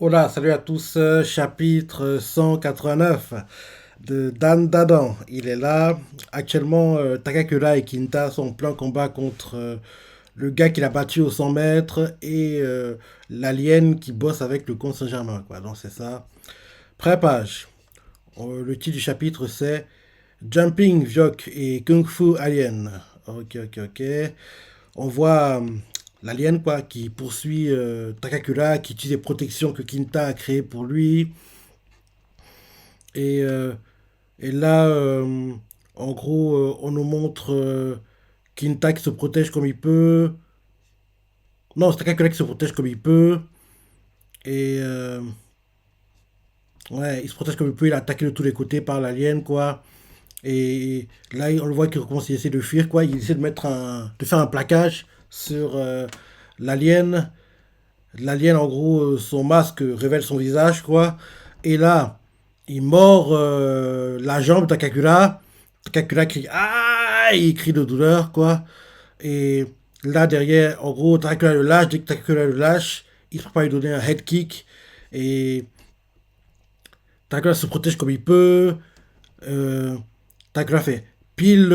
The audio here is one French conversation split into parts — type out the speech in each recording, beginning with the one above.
Hola, salut à tous, chapitre 189 de Dan Dadan. Il est là. Actuellement, Takakura et Kinta sont en plein combat contre le gars qui l'a battu au 100 mètres et l'alien qui bosse avec le comte Saint-Germain, quoi. Donc c'est ça. Prépage. Le titre du chapitre c'est Jumping Vyok et Kung Fu Alien. Ok, ok, ok. On voit l'alien quoi qui poursuit Takakura, qui utilise les protections que Kinta a créées pour lui. Et, euh, et là, en gros, on nous montre Kinta qui se protège comme il peut. Non, c'est Takakura qui se protège comme il peut. Et ouais, il se protège comme il peut. Il est attaqué de tous les côtés par l'alien, quoi. Et là, on le voit qu'il recommence, il essaie de fuir, quoi. Il essaie de de faire un plaquage sur l'alien. L'alien, en gros, son masque révèle son visage, quoi. Et là, il mord la jambe de Takakura. Takakura crie ah, il crie de douleur, quoi. Et là, derrière, en gros, Takakura le lâche. Dès que Takakura le lâche, il ne peut pas lui donner un head kick. Et Takakura se protège comme il peut. Euh, Takakura fait pile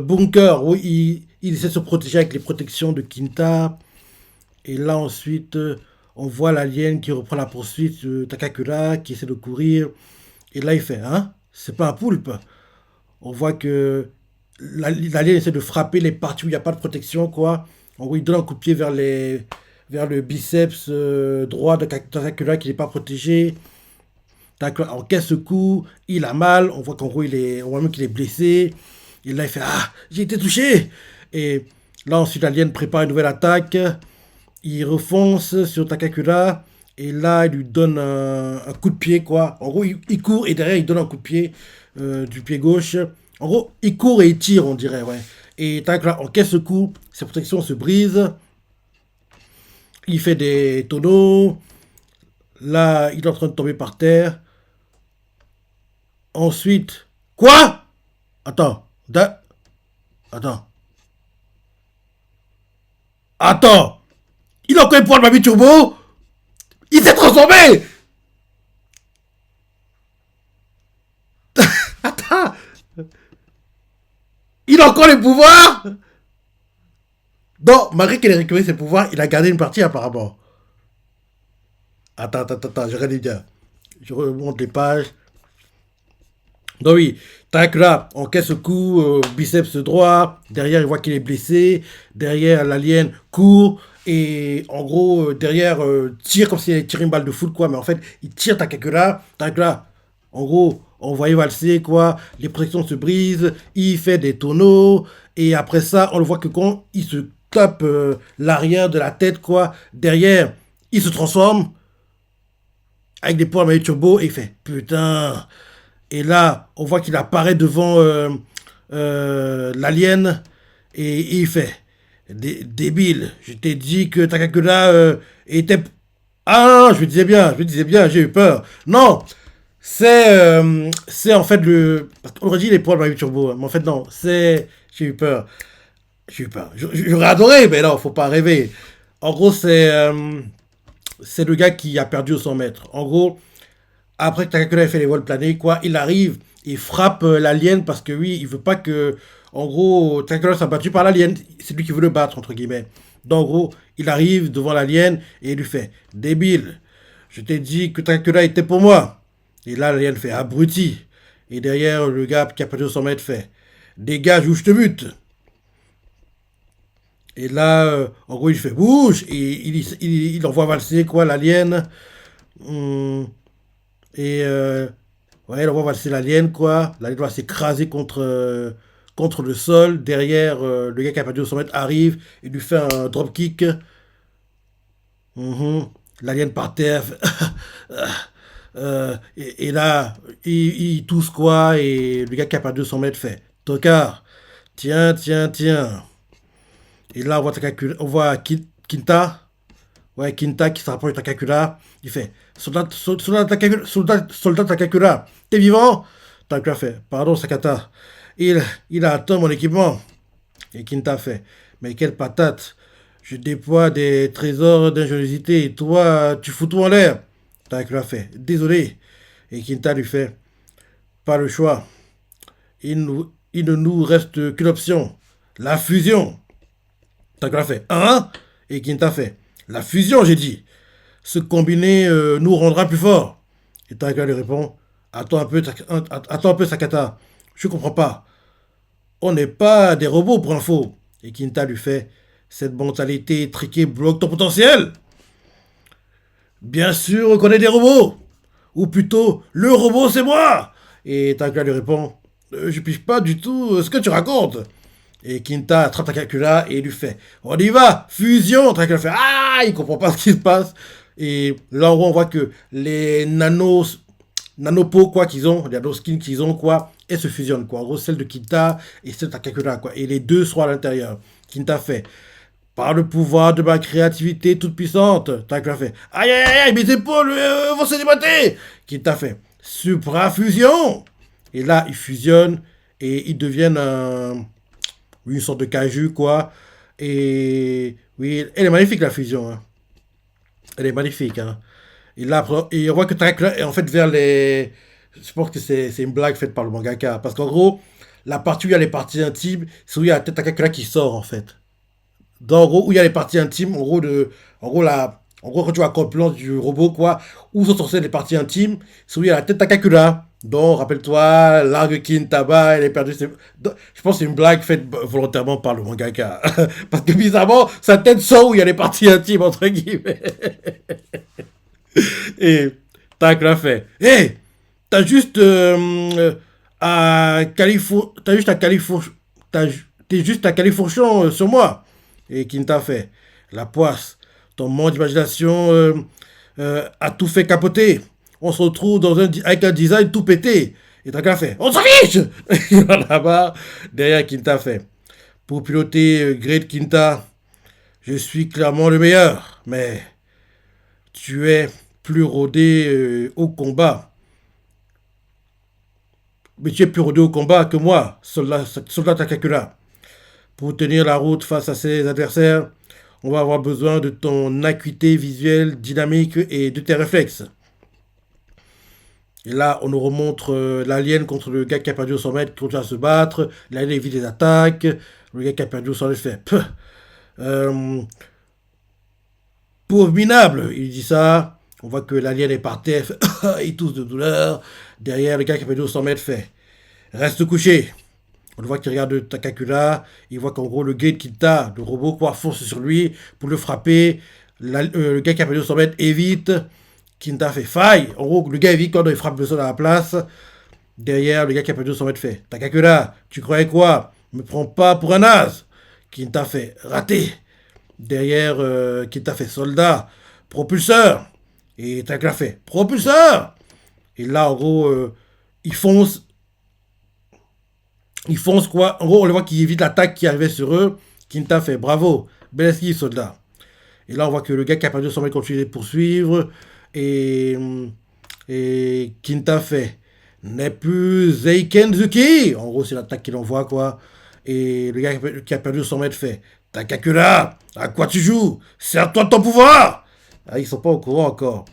bunker. Oui, il essaie de se protéger avec les protections de Kinta. Et là, ensuite, on voit l'alien qui reprend la poursuite de Takakura, qui essaie de courir. Et là, il fait, hein, c'est pas un poulpe. On voit que l'alien essaie de frapper les parties où il n'y a pas de protection, quoi. En gros, il donne un coup de pied vers le biceps droit de Takakura qui n'est pas protégé. Takakura encaisse ce coup, il a mal. On voit qu'en gros, on voit même qu'il est blessé. Et là, il fait, ah, j'ai été touché. Et là, ensuite, l'alien prépare une nouvelle attaque. Il refonce sur Takakura et là il lui donne un coup de pied quoi. En gros il court et derrière il donne un coup de pied du pied gauche. En gros il court et il tire on dirait ouais. Et Takakura encaisse ce coup, ses protections se brisent, il fait des tonneaux, là il est en train de tomber par terre. Ensuite, quoi? Attends, attends, attends, il a encore une pointe de Baby Turbo. Il s'est transformé. Attends, il a encore les pouvoirs. Non, malgré qu'il ait récupéré ses pouvoirs, il a gardé une partie apparemment. Attends, je regarde bien. Je remonte les pages. Donc oui, tac là, on caisse le coup, biceps droit. Derrière, il voit qu'il est blessé. Derrière, l'alien court. Et en gros, derrière, tire comme s'il allait tirer une balle de foot, quoi. Mais en fait, il tire Takakura. Takakura, en gros, on voit valser, quoi. Les protections se brisent. Il fait des tonneaux. Et après ça, on le voit que quand il se tape l'arrière de la tête, quoi. Derrière, il se transforme avec des poids mais turbo. Et il fait putain. Et là, on voit qu'il apparaît devant l'alien et il fait débile. Je t'ai dit que Takakura était. Ah, je me disais bien, j'ai eu peur. Non, c'est en fait le. Parce qu'on aurait dit les poils de ma turbo, mais en fait, non, c'est. J'ai eu peur. J'ai eu peur. J'aurais adoré, mais non, faut pas rêver. En gros, c'est le gars qui a perdu au 100 mètres. En gros, après que Takakura ait fait les vols planés, quoi, il arrive, il frappe l'alien parce que oui, il veut pas que, en gros, Takakura soit battu par l'alien. C'est lui qui veut le battre, entre guillemets. Donc, en gros, il arrive devant l'alien et il lui fait débile, je t'ai dit que Takakura était pour moi. Et là, l'alien fait abruti. Et derrière, le gars qui a perdu 100 mètres fait dégage ou je te bute. Et là, en gros, il fait bouge et il envoie valser, quoi, l'alien. Hum, Et ouais, on va valser l'alien, quoi. L'alien va s'écraser contre le sol. Derrière, le gars qui a perdu au 100 mètres arrive. Il lui fait un dropkick. Mhm. L'alien par terre. Et là, il tousse, quoi. Et le gars qui a perdu au 100 mètres fait Tocard, tiens. Et là, on voit Kinta. Ouais, Kinta qui se rapproche de Takakura. Il fait soldat Takakura, t'es vivant? Takakura fait pardon, Sakata. Il a atteint mon équipement. Et Kinta fait mais quelle patate. Je déploie des trésors d'ingéniosité et toi, tu fous tout en l'air. Takakura fait, désolé. Et Kinta lui fait, pas le choix. Il ne nous reste qu'une option, la fusion. Takakura fait, hein? Et Kinta fait, la fusion, j'ai dit. Se combiner nous rendra plus forts. Et Takakura lui répond, attends un peu, Sakata. Je comprends pas. On n'est pas des robots pour info. Et Kinta lui fait, cette mentalité triquée bloque ton potentiel. Bien sûr qu'on est des robots. Ou plutôt, le robot c'est moi. Et Takakura lui répond, je pige pas du tout ce que tu racontes. Et Kinta attrape Takakura et lui fait, on y va, fusion. Takakura fait, ah, il comprend pas ce qui se passe. Et là, on voit que les nanopots, quoi, qu'ils ont, les nanoskins qu'ils ont, quoi, elles se fusionnent, quoi. En gros, celle de Kinta et celle de Takakura, quoi. Et les deux sont à l'intérieur. Kinta fait, par le pouvoir de ma créativité toute puissante. Takakura fait, aïe, aïe, aïe, mes épaules vont se déboîter. Kinta fait, suprafusion. Et là, ils fusionnent et ils deviennent une sorte de caju, quoi. Et oui, elle est magnifique, la fusion, hein. Elle est magnifique, hein. Et on voit que Takakura est en fait vers les... Je pense que c'est une blague faite par le mangaka. Parce qu'en gros, la partie où il y a les parties intimes, c'est où il y a la tête Takakura qui sort, en fait. Dans, en gros, où il y a les parties intimes, en gros, quand tu vois le plan du robot, quoi, où sont censées les parties intimes, c'est où il y a la tête Takakura. Donc, rappelle-toi, l'argue Kintaba, elle est perdue. Je pense que c'est une blague faite volontairement par le mangaka. Parce que bizarrement, sa tête sort où il y a les parties intimes, entre guillemets. Et Takakura fait, hé, hey, t'as juste à Califour... T'as juste à Califour... T'es juste à Califourchon sur moi. Et Kinta fait, la poisse, ton manque d'imagination a tout fait capoter. On se retrouve avec un design tout pété. Et Takakura fait, on s'en fiche. Il va là-bas, derrière Kinta fait, pour piloter Great Kinta, je suis clairement le meilleur, mais tu es plus rodé au combat. Mais tu es plus rodé au combat que moi, soldat Takakura. Pour tenir la route face à ses adversaires, on va avoir besoin de ton acuité visuelle, dynamique et de tes réflexes. Et là, on nous remontre l'alien contre le gars qui a perdu au 100 mètres, qui continue à se battre. L'alien évite les attaques. Le gars qui a perdu au 100 mètres fait, pauvre minable, il dit ça. On voit que l'alien est par terre, il tousse de douleur. Derrière, le gars qui a perdu au 100 mètres fait, reste couché. On le voit qu'il regarde Takakura, il voit qu'en gros le Great Kinta, le robot, quoi, fonce sur lui pour le frapper. Le gars qui a perdu au 100 mètres évite. Kinta fait faille. En gros, le gars évite quand il frappe le sol à la place. Derrière, le gars qui a perdu au 100 mètres fait, Takakura, tu croyais quoi? Me prends pas pour un as. Kinta fait raté. Derrière, Kinta fait soldat, propulseur. Et Takakura fait propulseur. Et là, en gros, il fonce. Ils foncent quoi. En gros, on les voit qui évitent l'attaque qui arrivait sur eux. Kinta fait bravo, belle esquive, soldat. Et là, on voit que le gars qui a perdu son mec continue de poursuivre. Et Kinta fait n'est plus Zeikenzuki. En gros, c'est l'attaque qu'il envoie, quoi. Et le gars qui a perdu son mètre fait Takakura, à quoi tu joues? Sers-toi de ton pouvoir. Ah, ils sont pas au courant encore.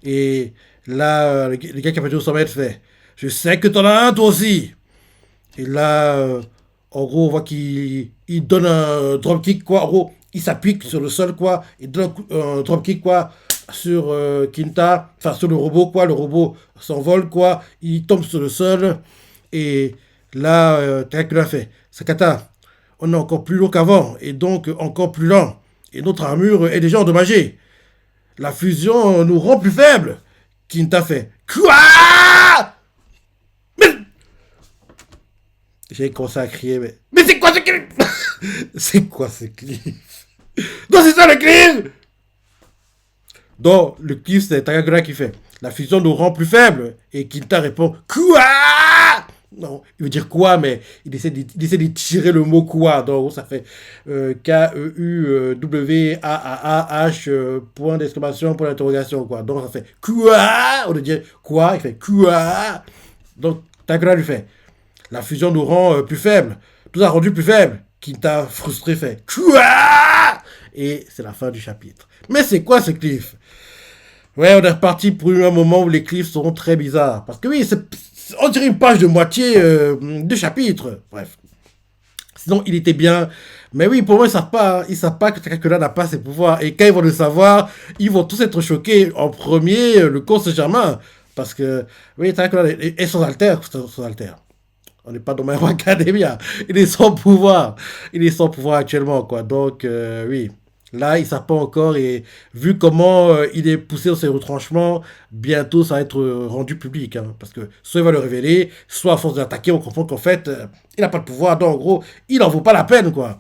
Et là, le gars qui a perdu son mètre fait je sais que t'en as un, toi aussi. Et là, en gros, on voit qu'il donne un dropkick, quoi. En gros, il s'appuie sur le sol, quoi. Il donne un dropkick, quoi, sur Kinta, enfin, sur le robot, quoi. Le robot s'envole, quoi. Il tombe sur le sol. Et là, Takakura fait Sakata, on est encore plus lourd qu'avant, et donc encore plus lent. Et notre armure est déjà endommagée. La fusion nous rend plus faibles. Kinta fait quoi? J'ai commencé à crier, mais c'est quoi ce clip? C'est quoi ce clip? Non, c'est ça le clip! Donc, le clip, c'est Takakura qui fait la fusion nous rend plus faibles. Et Kinta répond quoi? Non, il veut dire quoi, mais il essaie de tirer le mot quoi. Donc, ça fait K-E-U-W-A-A-H, point d'exclamation, point d'interrogation, quoi. Donc, ça fait quoi? On veut dire quoi? Il fait quoi? Donc, Takakura lui fait la fusion nous rend plus faibles. Tout a rendu plus faible. Kinta, frustré, fait quoi? Et c'est la fin du chapitre. Mais c'est quoi ce cliff? Ouais, on est reparti pour un moment où les clips seront très bizarres. Parce que oui, on dirait une page de moitié de chapitre. Bref. Sinon, il était bien. Mais oui, pour moi, ils savent pas que Takakura n'a pas ses pouvoirs. Et quand ils vont le savoir, ils vont tous être choqués. En premier, le cours Saint-Germain. Parce que, oui, Takakura est sans alter. Sans alter. On n'est pas dans My Hero Academia. Il est sans pouvoir. Il est sans pouvoir actuellement, quoi. Donc, oui. Là, il ne savent pas encore. Et vu comment il est poussé dans ses retranchements, bientôt, ça va être rendu public. Hein. Parce que soit il va le révéler, soit à force d'attaquer, on comprend qu'en fait, il n'a pas de pouvoir. Donc, en gros, il n'en vaut pas la peine, quoi.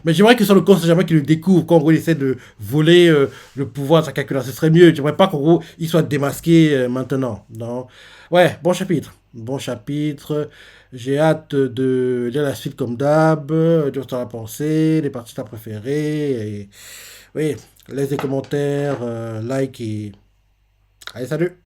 Mais j'aimerais que sur le compte, c'est jamais qu'il le découvre, qu'en gros, il essaie de voler le pouvoir de sa calculation. Ce serait mieux. J'aimerais pas qu'en gros, il soit démasqué maintenant. Donc, ouais, bon chapitre. Bon chapitre. J'ai hâte de lire la suite comme d'hab, de ce que t'en as pensé, les parties que t'as préférées. Et... Oui, laisse des commentaires, like et... Allez, salut!